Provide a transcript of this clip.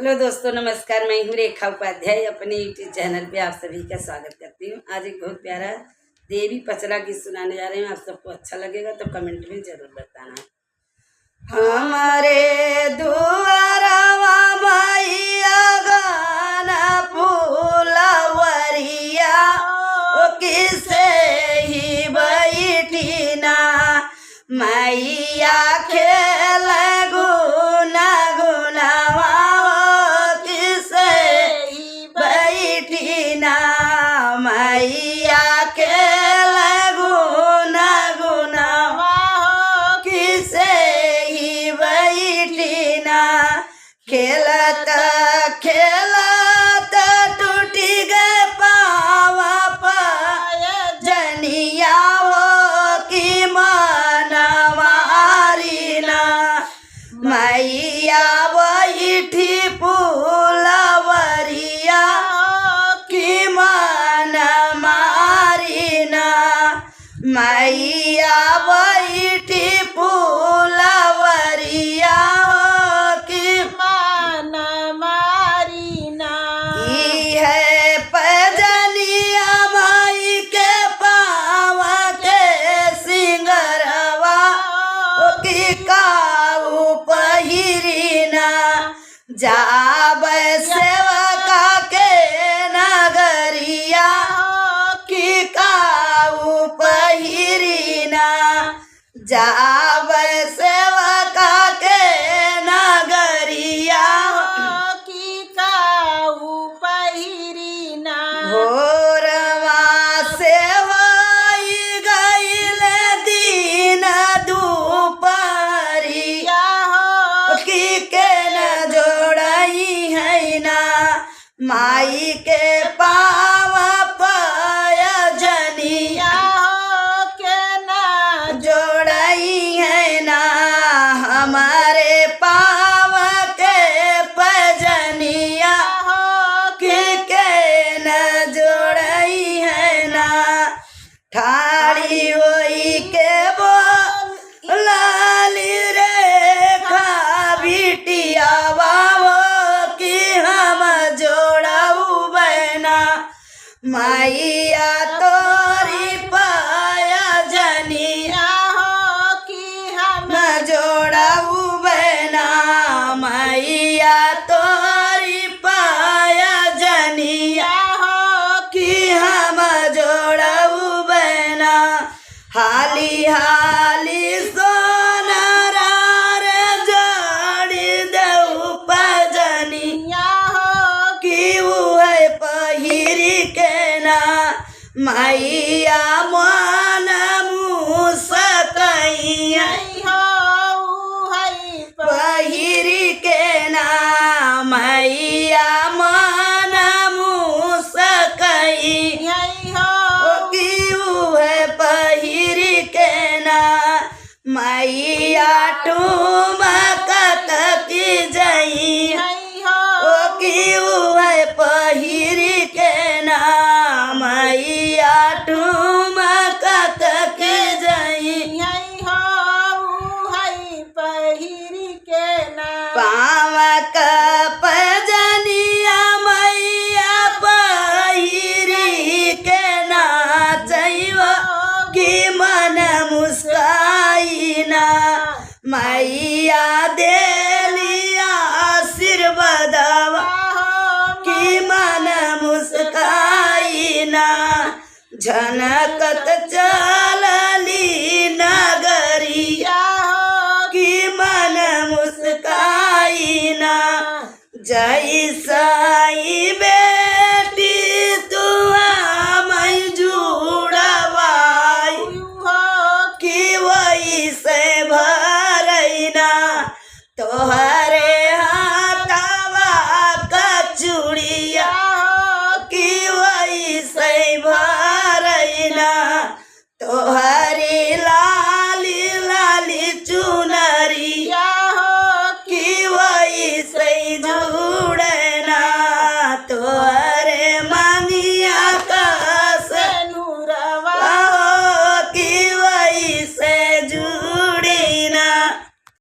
Hello दोस्तों, नमस्कार। मैं हूँ रेखा उपाध्याय। अपने यूट्यूब चैनल पे आप सभी का स्वागत करती हूँ। आज एक बहुत प्यारा देवी पचरा गीत सुनाने जा रही हूँ। आप सबको अच्छा लगेगा तो कमेंट में जरूर बताना। हमारे दुआरवा मैया गाना फूलवरिया ओ किसे ही बैठी ना मैया खेल गुना गुनावा किसे ही बैठी ना मैया खेल गुना गुनावा किसे ही बैठी ना खेलत खेलत टूटी गए पावा जनिया हो कि मनवारी ना मैया बैठी फूलवरिया कि मन मारी ना मैया बैठी फूलवरिया कि मन मारी ना। ई है पैजनिया माई के पावा के सिंगरवा ओ की काऊ पहिरी ना जाबे सेवका के नगरिया की काऊ पहिरी ना जाबे सेवका के नगरिया की काऊ पहिरी ना। भोरवा से होई गईल दिन दुपहरिया की के न जोड़ई है ना माई के पावा जनिया के ना जोड़ई है ना हमारे पावा के पजनिया के न जोड़ई है ना ठाड़ी होई के बोल लाली रेखा बिटिया बाबो कि हम जोड़ऊ बहना मैया तोरी पाया जनिया की हम न जोड़ऊ बहना मैया तोरी पाया जनिया कि हम जोड़ऊ बहना हाली हाली सोनारा रे जोड़ी देऊ पजनिया कि उहे पहिरी के ना मैया मन मुसकैया पहिरी के ना मैया मन मुसकैया कि उहे पहिरी के ना मैया ठुमकत की जई ओ कि उहे पहिरी के ना मैया ठुमकत की जई पहिरी के ना। पावक पजनिया मैया पहिरी के ना जइबो कि मन मुस्काई ना मैया देलिया आशीर्वादवा कि मन मुस्काई ना झनकत चलली नगरिया कि मन मुस्काई ना जैसाई बेटी तुआ मैं जुड़वाई कि वही से भरई ना तोहर